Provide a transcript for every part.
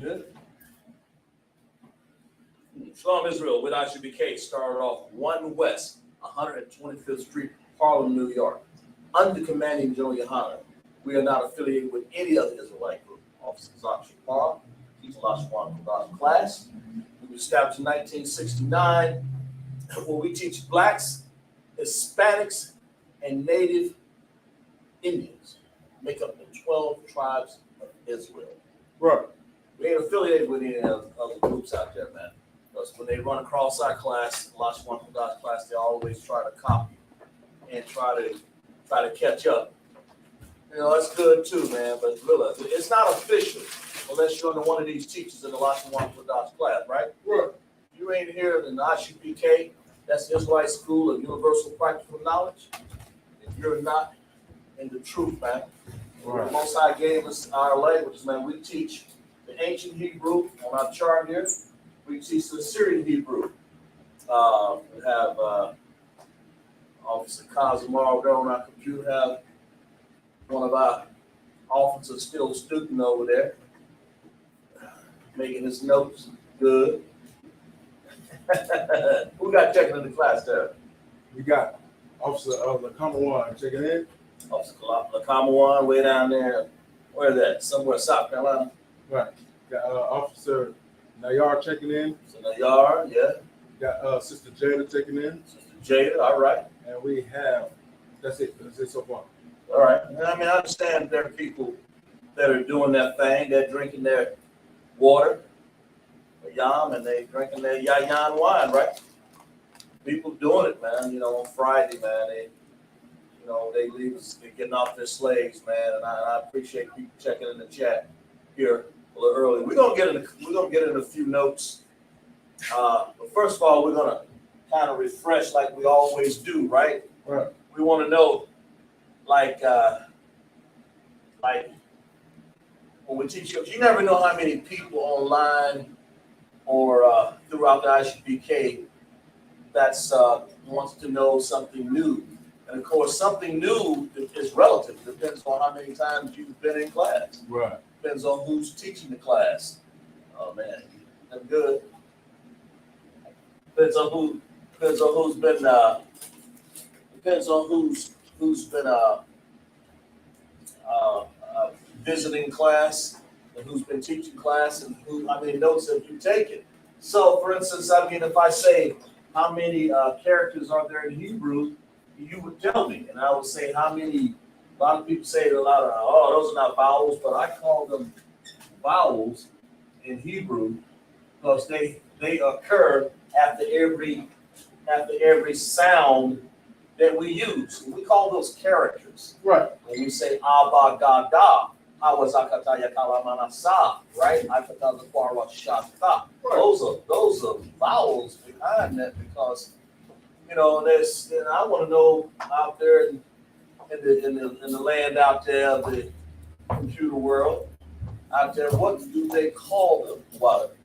Good. Shalom Israel with ISUPK started off 1 West, 125th Street, Harlem, New York. Under commanding General Yohanan, we are not affiliated with any other Israelite group. Officer CHAAZAQ SHAPAR, teach Allah class. We were established in 1969, where we teach blacks, Hispanics, and Native Indians. Make up the 12 tribes of Israel. Right. We ain't affiliated with any other groups out there, man. Because when they run across our class, Allah class, they always try to copy and try to catch up. You know, that's good too, man. But realize it's not official unless you're under one of these teachers in the class, right? Right. You ain't here in the ISUPK, that's the Israelite School of Universal Practical Knowledge. If you're not in the truth, man, Right. the Most High gave us our languages, man. We teach the ancient Hebrew on our chart here. We teach the Syrian Hebrew. We have Officer CHAAZAQ there on our computer. Have one of our officers still student over there, making his notes good. Who got checking in the class there? We got Officer Lakamawan checking in. Officer Lakamawan way down there. Where is that? Somewhere South Carolina. Right. Got Officer Nayar checking in. So Nayar, yeah. Got Sister Jada checking in. Sister Jada, all right. And we have, that's it so far. All right. I mean, I understand there are people that are doing that thing. They're drinking their water, or yam, and they drinking their yayan wine, right? People doing it, man. You know, on Friday, man, they leave us, they're getting off their slaves, man. And I appreciate people checking in the chat here a little early. We're gonna get in a few notes. But first of all, we're gonna kind of refresh like we always do, right? Right. We want to know, like when we teach you never know how many people online or throughout the ISUPK that's wants to know something new. And of course, something new is relative. It depends on how many times you've been in class. Right. Depends on who's teaching the class. Oh man, that's good. Depends on who's been visiting class and who's been teaching class and how many notes have you taken. So, for instance, I mean, if I say how many characters are there in Hebrew, you would tell me, and I would say how many. A lot of people say those are not vowels, but I call them vowels in Hebrew because they occur after every sound that we use. We call those characters. Right. When we say Abba Gada, Awazakataya Kalamanasa, right? Those are vowels behind that because I want to know out there in the land out there, the computer world out there, what do they call them? What?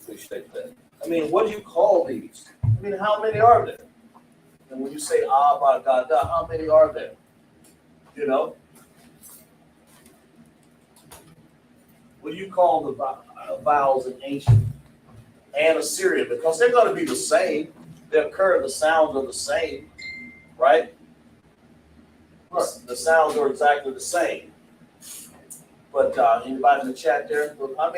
Appreciate that. I mean, what do you call these? I mean, how many are there? And when you say Abba Gada, how many are there? You know? What do you call the vowels in ancient and Assyrian? Because they're going to be the same. They occur, the sounds are the same, right? The sounds are exactly the same. But anybody in the chat there? How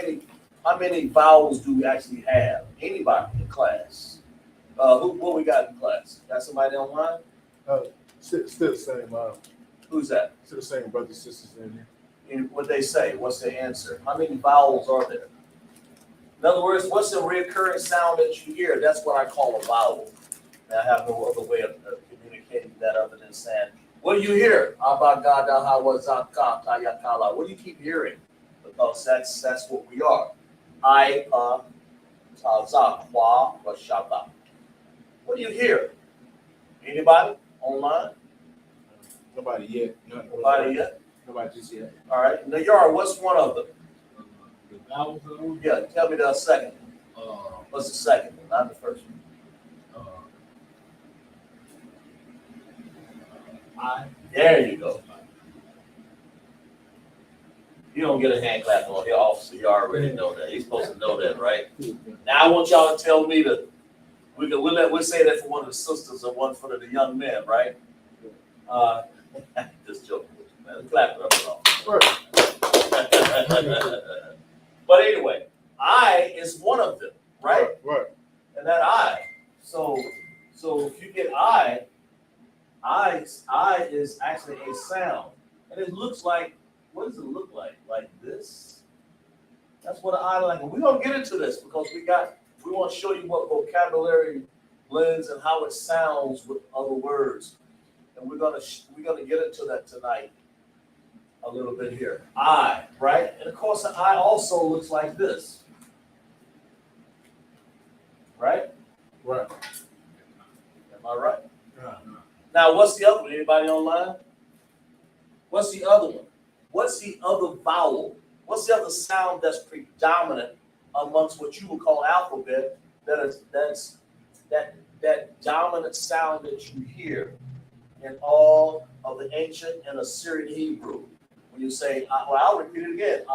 many vowels do we actually have? Anybody in class? What we got in class? Got somebody online? Still the same. Who's that? Still the same brothers and sisters in here. And what they say? What's the answer? How many vowels are there? In other words, what's the recurring sound that you hear? That's what I call a vowel. And I have no other way of communicating that other than saying, what do you hear? What do you keep hearing? Because that's what we are. What do you hear? Anybody online? Nobody yet. Nobody yet? Nobody just yet. All right. Nayar, what's one of them? The vowels. Yeah, tell me the second. What's the second one? Not the first one. There you go. You don't get a hand clap on your officer. You already know that. You're supposed to know that, right? Now I want y'all to tell me we'll say that for one of the sisters or one for the young men, right? Just joking with you, man. Clap it up and all. But anyway, I is one of them, right? Right. And that I. So if you get I is actually a sound. And it looks like, what does it look like? Like this? That's what an I like. And we're gonna get into this because we want to show you what vocabulary blends and how it sounds with other words. And we're gonna get into that tonight a little bit here. I, right? And of course, an I also looks like this. Right? Right. Am I right? Yeah. Now, what's the other one? Anybody online? What's the other one? What's the other vowel? What's the other sound that's predominant amongst what you would call alphabet? That's that dominant sound that you hear in all of the ancient and Assyrian Hebrew. When you say, well, I'll repeat it again.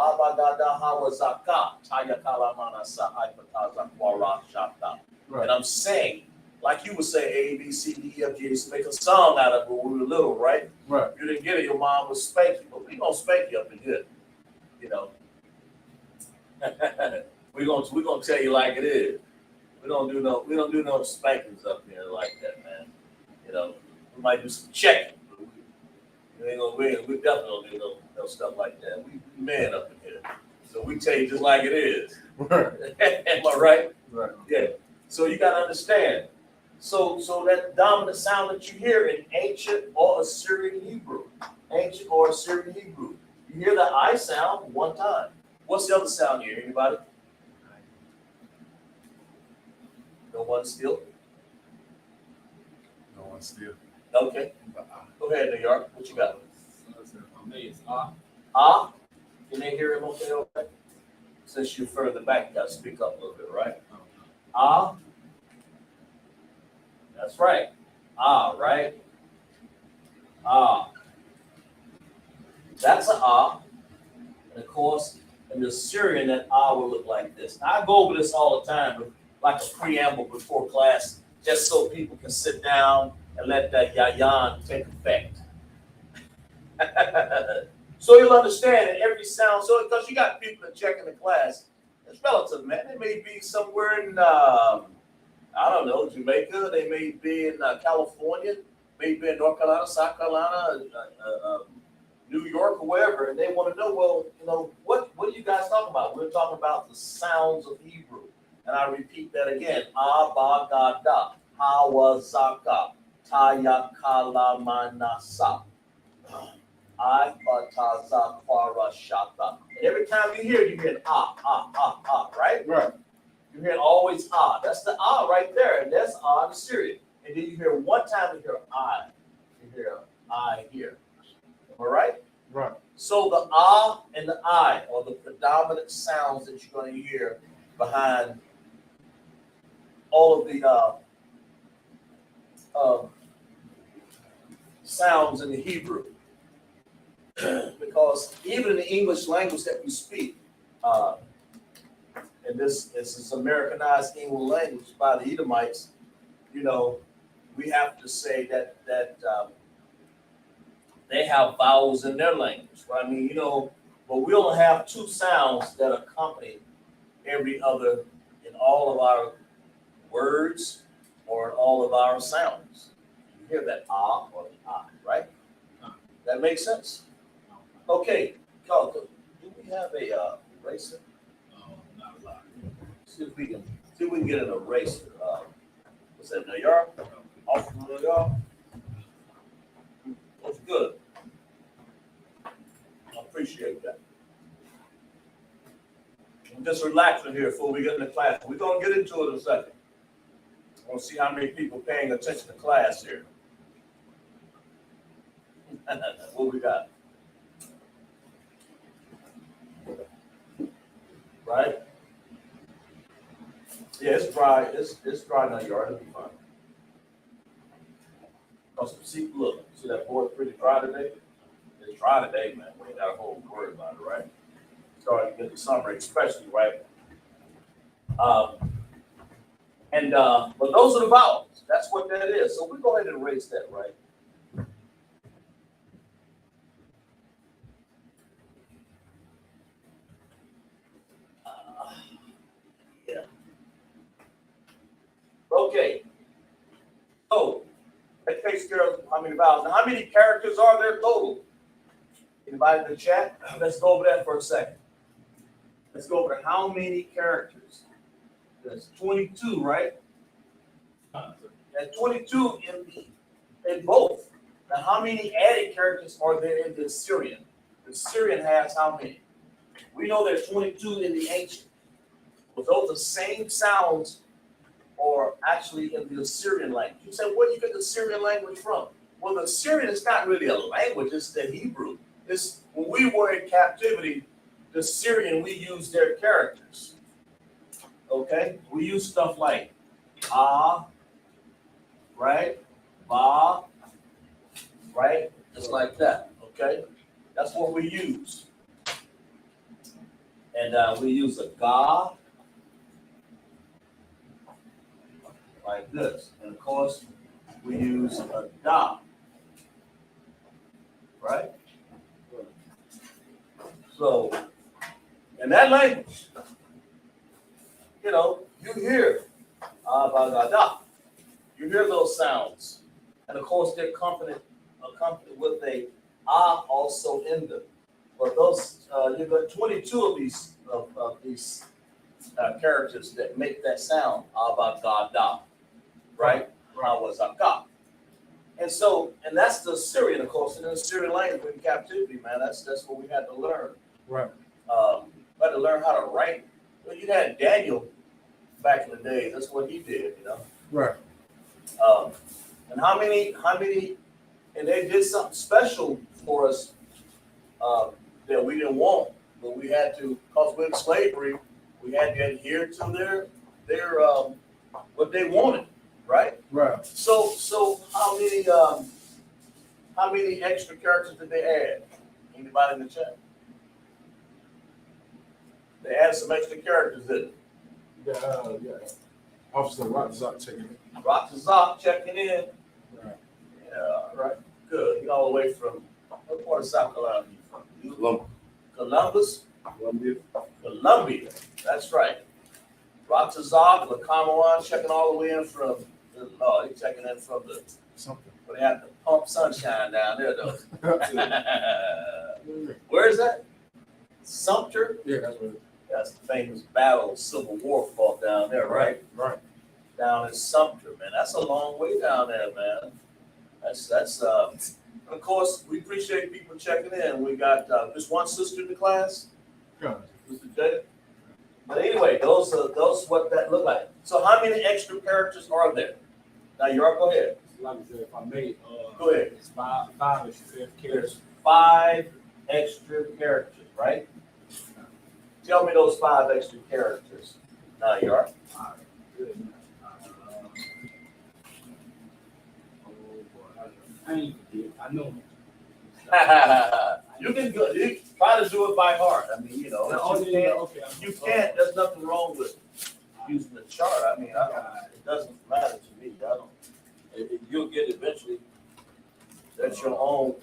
And I'm saying, like you would say A, B, C, D, E, F, G, used to make a song out of it when we were little, right? Right. You didn't get it, your mom would spank you, but we gonna spank you up in here, you know. we're gonna tell you like it is. We don't do no spankings up here like that, man. You know, we might do some checking, but we definitely don't do no stuff like that. We men up in here, so we tell you just like it is. Right. Am I right? Right. Yeah. So you gotta understand. So that dominant sound that you hear in ancient or Assyrian Hebrew, you hear the I sound one time. What's the other sound you hear? Anybody? No one still? No one still. Okay. Go ahead, New York. What you got? For me, it's ah. Ah? Can they hear him okay? Since you're further back, you gotta speak up a little bit, right? Ah? That's right. Ah, right? Ah. That's an ah. And of course, in the Syrian, that ah will look like this. Now, I go over this all the time, but like a preamble before class, just so people can sit down and let that yayan take effect. So you'll understand that every sound, so because you got people that check in the class, it's relative, man. They may be somewhere in I don't know, Jamaica. They may be in California, maybe in North Carolina, South Carolina, New York, or wherever, and they want to know, well, you know, what are you guys talking about? We're talking about the sounds of Hebrew. And I repeat that again. Abagada, Hawazaka, Tayakalamanasa, Ibatazakwarashata. Every time you hear it, you hear ah, right? Right. You hear always ah. That's the ah right there, and that's ah in the Syrian. And then you hear one time, you hear I. You hear I here. Am I right? Right. So the ah and the I are the predominant sounds that you're going to hear behind all of the sounds in the Hebrew. Because even in the English language that we speak, and this is Americanized English language by the Edomites, you know, we have to say that they have vowels in their language. Right? I mean, you know, but we only have two sounds that accompany every other in all of our words or in all of our sounds. You hear that ah or the ah, right? That makes sense? Okay, Carl, do we have a eraser? Not a lot. See if we can get an eraser. What's that, New York? Off from New York? That's good. I appreciate that. I'm just relaxing here before we get into class. We're going to get into it in a second. I want to see how many people paying attention to class here. What we got? Right? Yeah, it's dry. It's dry in the yard. It'll be fine. See, look, see that board pretty dry today? It's dry today, man. We ain't got a whole worry about it, right? starting to get the summary, especially, right? But those are the vowels. That's what that is. So we go ahead and erase that, right? Yeah. Okay. So that takes care of how many vowels. Now, how many characters are there total? Anybody in the chat? Let's go over that for a second. Let's go over how many characters. That's 22, right? That's 22 in both. Now, how many added characters are there in the Assyrian? The Syrian has how many? We know there's 22 in the ancient. But those are same sounds or actually in the Assyrian language. You say, where do you get the Assyrian language from? Well, the Assyrian is not really a language, it's the Hebrew. It's when we were in captivity, the Syrian, we used their characters. Okay? We use stuff like right? Ba, right? Just like that. Okay? That's what we use. And we use a ga, like this. And of course, we use a da, right? So, in that language, you know, you hear da. You hear those sounds. And of course, they're accompanied with a also in them. But those, you've got 22 of these characters that make that sound, da, right? Rawazaka. And so, and that's the Syrian, of course, and in the Syrian language in captivity, man, that's what we had to learn. Right. We had to learn how to write. Well, you had Daniel back in the day. That's what he did, you know. Right. And how many, and they did something special for us that we didn't want, but we had to, because we're in slavery, we had to adhere to their what they wanted, right? Right. So how many extra characters did they add? Anybody in the chat? They added some extra characters, didn't they? Yeah. Officer CHAAZAQ checking it. CHAAZAQ checking in. Right. Yeah, all right. Good. You're all the way from, what part of South Carolina are you from? Columbus? Columbia. That's right. CHAAZAQ, Lacamawan, checking all the way in from, he's checking in from the, Something. but they have to pump sunshine down there, though. Where is that? Sumter? Yeah, that's what it is. That's the famous battle, Civil War fought down there, right? Right. Down in Sumter, man. That's a long way down there, man. That's of course, we appreciate people checking in. We got just one sister in the class, Yeah. Mr. J. But anyway, those what that look like. So how many extra characters are there? Now, York, go ahead. Like I said, if I may, Go ahead. it's five extra characters. There's 5 extra characters, right? Tell me those 5 extra characters. Now, York. All right, good. Oh boy, I ain't forget. I know. You can go. You try to do it by heart. I mean, you know, Okay. you can't. There's nothing wrong with using the chart. I mean, it doesn't matter to me. I don't. You'll get it eventually. That's your own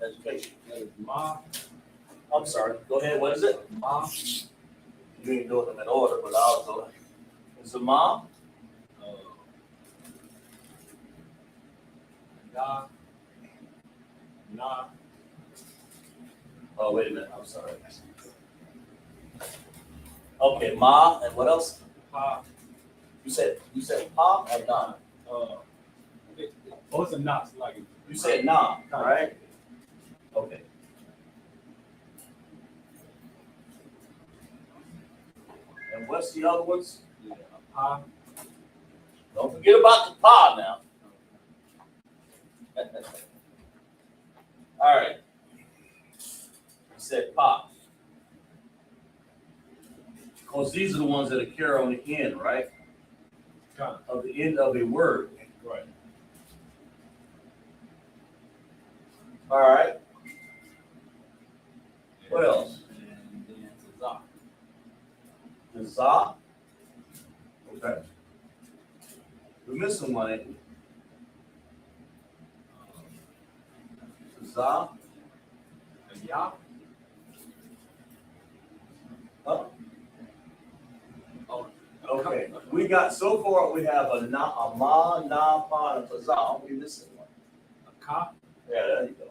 education. Ma, I'm sorry. Go ahead. What is it? Ma, You ain't doing them in order, but I'll go. It's a mom. Da, Na, Oh, wait a minute. I'm sorry. Okay, ma, and what else? Pa, You said pa or na? it's a knots like it. You said na, right? Okay. And what's the other ones? Yeah, Pa, Don't forget about the pa now. All right. You said pa. Because these are the ones that occur on the end, right? Of the end of a word. Right. All right. What else? And then CHAAZAQ. The za. Okay. We're missing one, ain't we? The za. Yeah. Huh? Oh, Okay. We got so far. We have a ma, na, pa, and a za. We missing one. a cop. Yeah, there you go.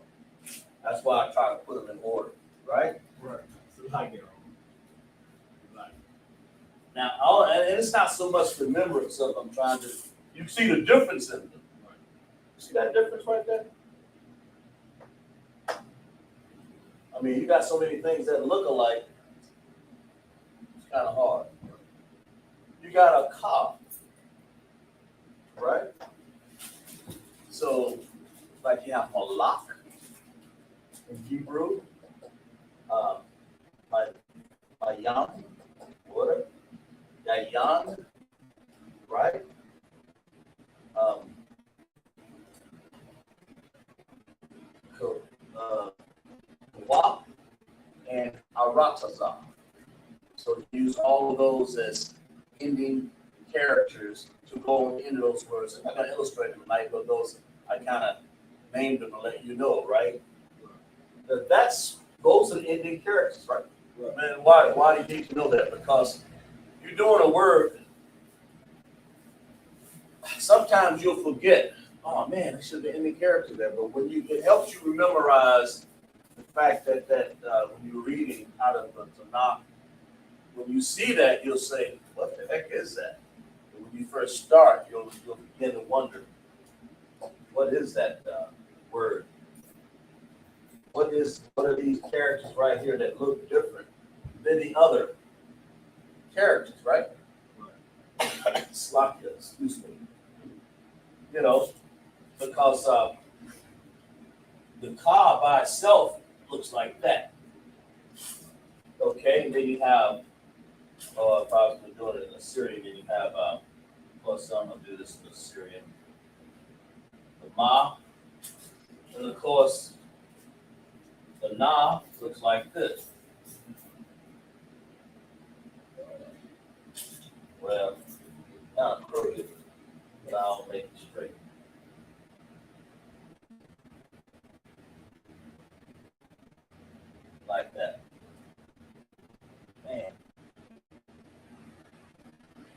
That's why I try to put them in order, right? Right. So like it. Like, Now, and it's not so much remembrance of them trying to. You see the difference in them. See that difference right there? I mean, you got so many things that look alike. It's kind of hard. You got a cop, right? So, like you have malak in Hebrew, mayam, water, yayan, right? Wa and arataza. So you use all of those as ending characters to go into those words. I'm not going to illustrate them tonight, but those I kind of named them to let you know, right? Those are ending characters, right? Man, why do you need to know that? Because you're doing a word. Sometimes you'll forget. Oh man, there should be ending character there. But it helps you memorize the fact that when you're reading out of the Tanakh, when you see that, you'll say, "What the heck is that?" And when you first start, you'll begin to wonder, "What is that word? What are these characters right here that look different than the other characters?" Right? Slovakia, excuse me. You know, because the car by itself looks like that. Okay, and then you have, if I was doing it in Assyrian, then you have, plus I'm going to do this in Assyrian, the ma, and of course, the na looks like this. Well, kind of crooked, but I'll make it straight. Like that. Man.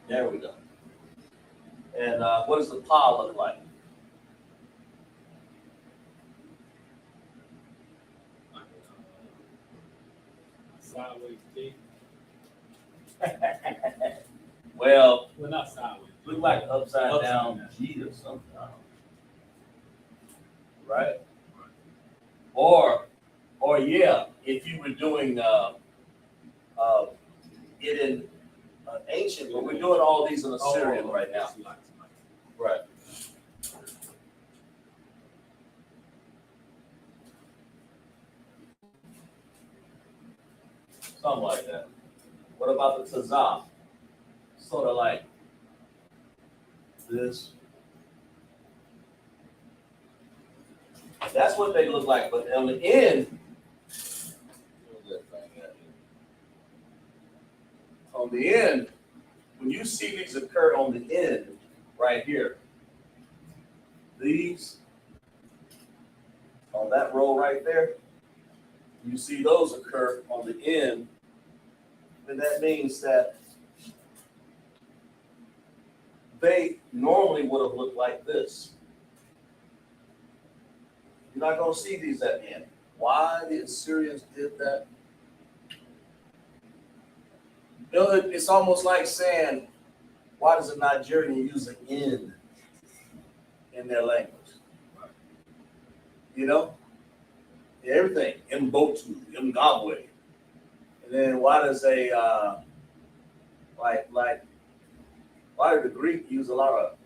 There we go. And what does the pa look like? sideways T. Well, Not sideways. look like upside down G or something. I don't know. Right? Or yeah, if you were doing it in ancient, but we're doing all these in Assyrian right now. Right. Something like that. What about the CHAAZAQ? Sort of like this. That's what they look like, but on the end, when you see these occur on the end, right here, these on that row right there, you see those occur on the end, then that means that they normally would have looked like this. You're not going to see these at the end. Why the Assyrians did that? You know, it's almost like saying, why does a Nigerian use an N in their language? You know? Everything. Mbotu, Mgabwe. And then why does why did the Greek use a lot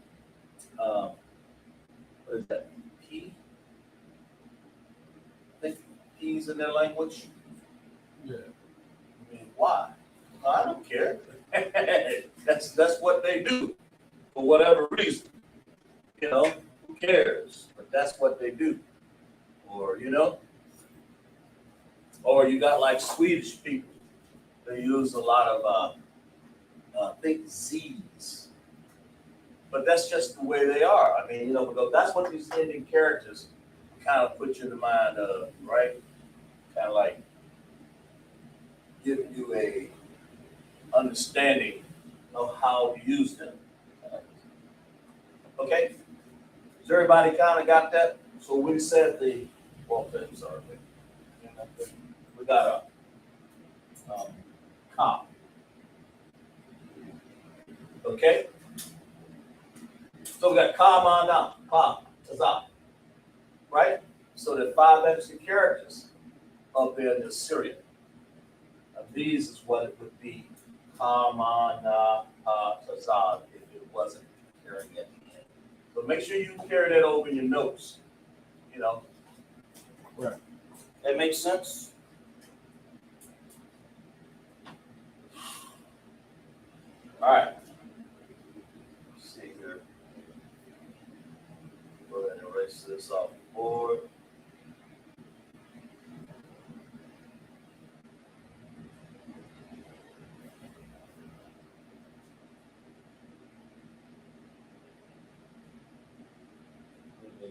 of, what is that, P? I think P's in their language. Yeah. I mean, why? I don't care. That's what they do for whatever reason. You know, who cares? But that's what they do. Or, you know, Or you got like Swedish people, they use a lot of, I think Z's. But that's just the way they are. I mean, because that's what these Indian characters kind of put you in the mind of, right? Kind of like giving you a understanding of how to use them. Okay? Has everybody kind of got that? So we said we got a comp. Okay? So we got CHAAZAQ, right? So there are 5 extra characters up there in the Syrian. And these is what it would be. CHAAZAQ if it wasn't carrying it. So make sure you carry that over in your notes. Right. That makes sense? All right. Let's see here. Go ahead and erase this off the board. Let me,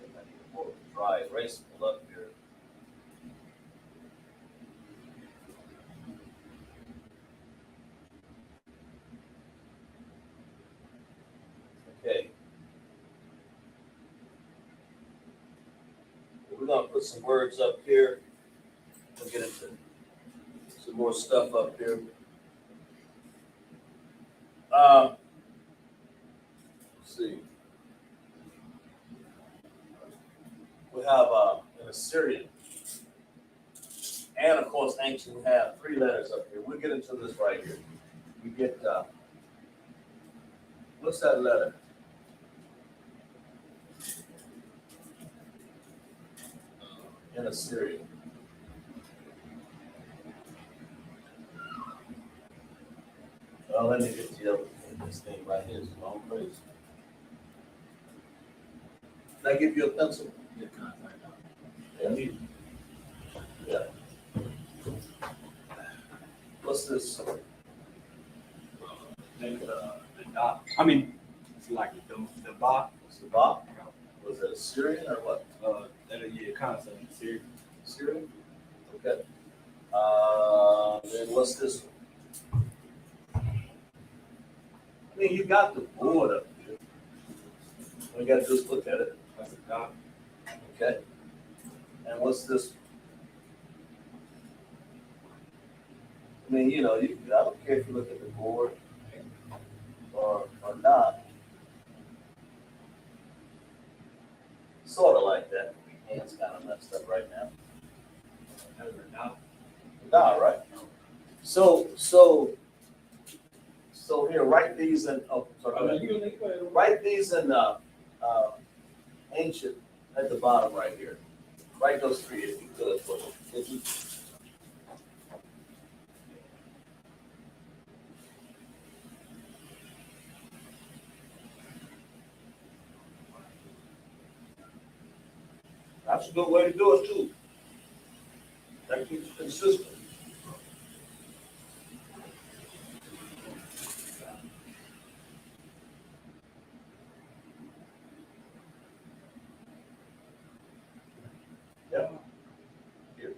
I need a more dry erase pull up here. Okay. We're gonna put some words up here. We'll get into some more stuff up here. Let's see. We have an Assyrian. And of course, ancient, we have 3 letters up here. We'll get into this right here. We get, what's that letter? In Assyrian. Well, let me get the other this thing right here. It's a long phrase. Can I give you a pencil? Yeah, me. Yeah. What's this? It's like the bar. Sabah? Was it Assyrian or what? Concept. Serious. Syrian? Okay. Then what's this one? I mean, you got the board up here. All you gotta do is look at it. That's a dot. Okay. And what's this one? I mean, I don't care if you look at the board or not. Sort of like that. My hand's kind of messed up right now. That's a dot. Nah, right? So here, write these in, write these in ancient at the bottom right here. Write those 3 if you could. If you, that's a good way to do it too. That keeps it consistent. Yeah. Here.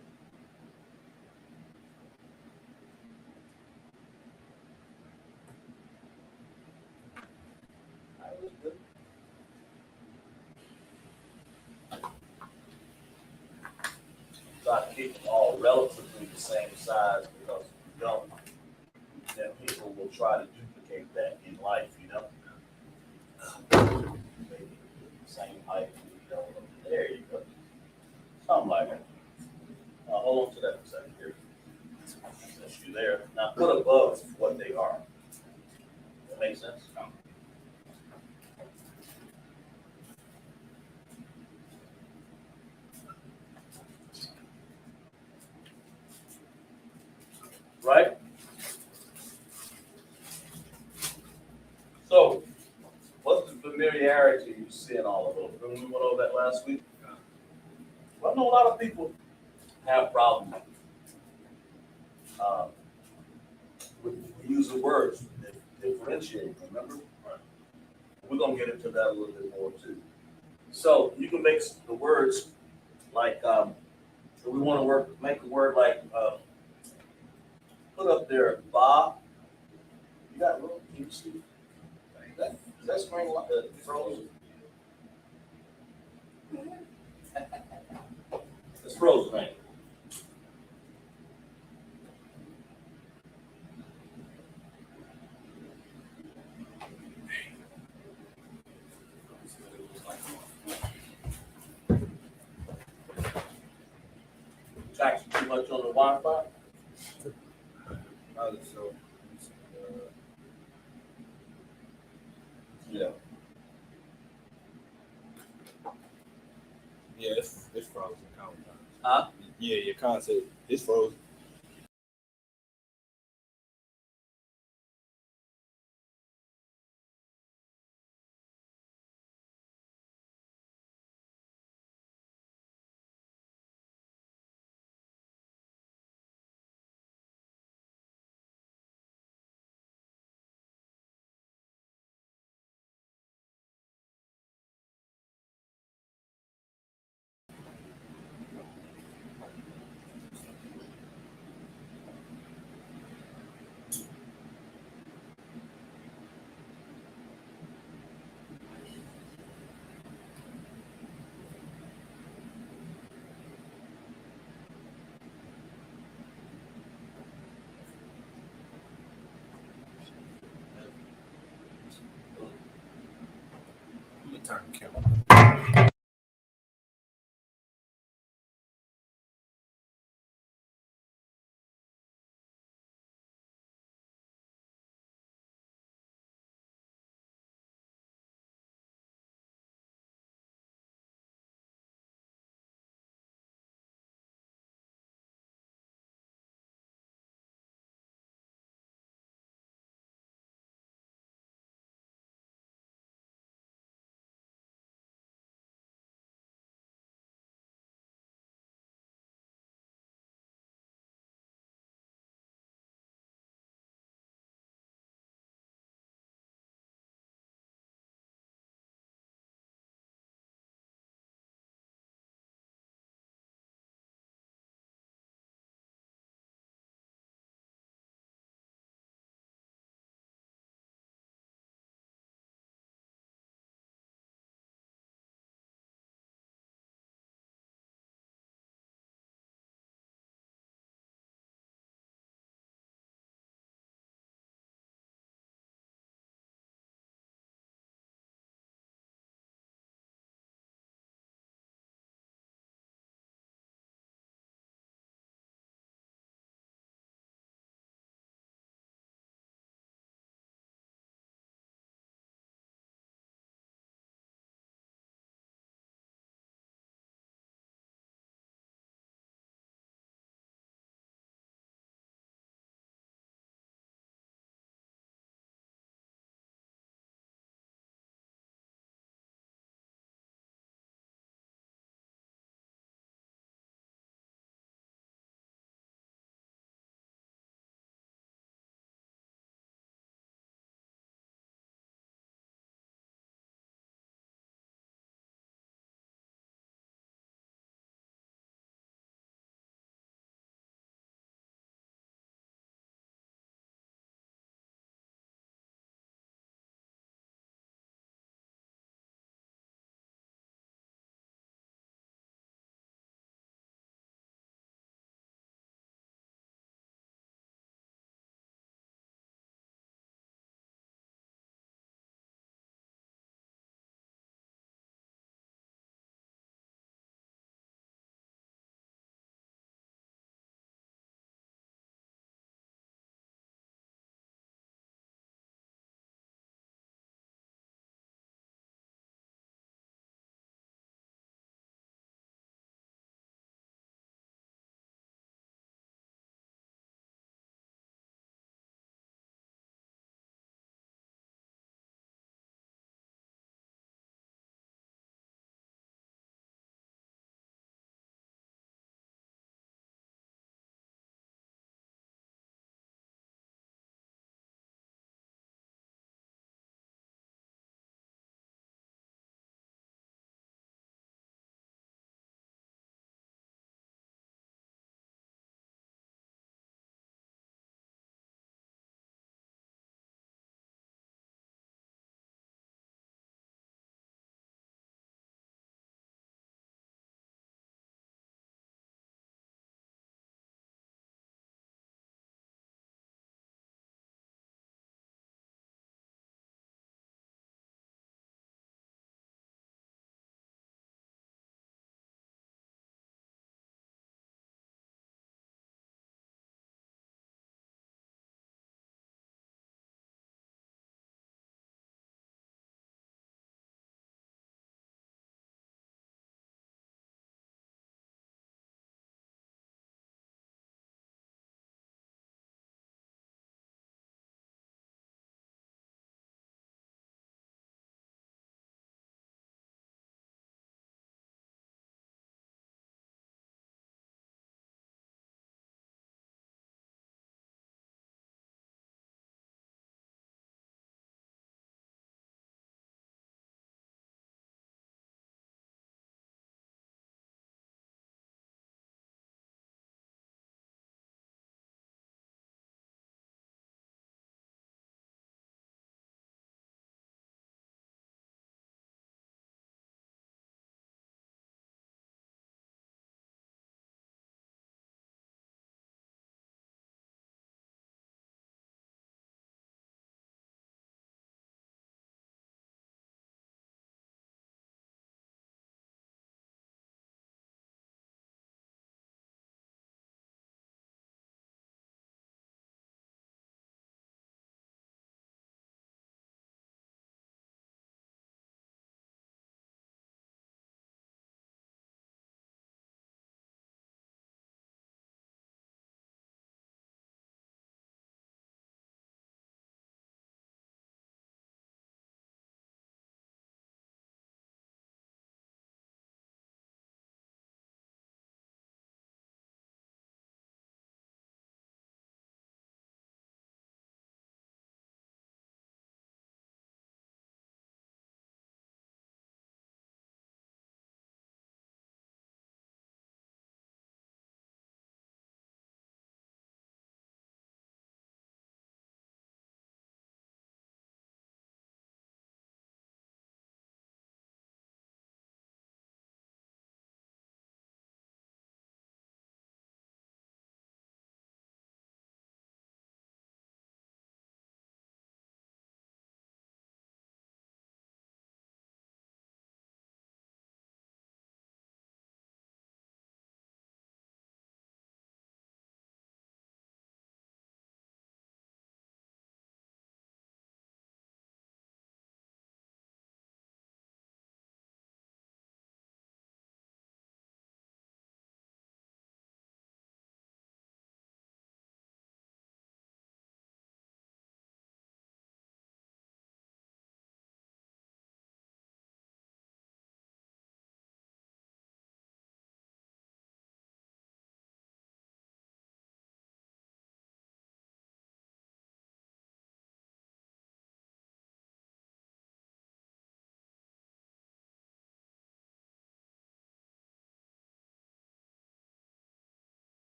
That was good. Try to keep them all relatively the same size because if you don't, then people will try to duplicate that in life, Maybe the same height, there you go. Something like that. Now hold on to that for a second here. Since you're there, now put above what they are. That makes sense? Right? So, what's the familiarity you see in all of those? Remember we went over that last week? I know a lot of people have problems uh, with using words that differentiate, remember? We're gonna get into that a little bit more too. So you can make the words like, if we wanna make a word like, put up there, Bob. You got room, can you see? Is that screen frozen? It's frozen, right? Taxing too much on the Wi-Fi? So, Yeah. yeah, it's frozen. Huh? Yeah, your concept is frozen. Let me turn the camera.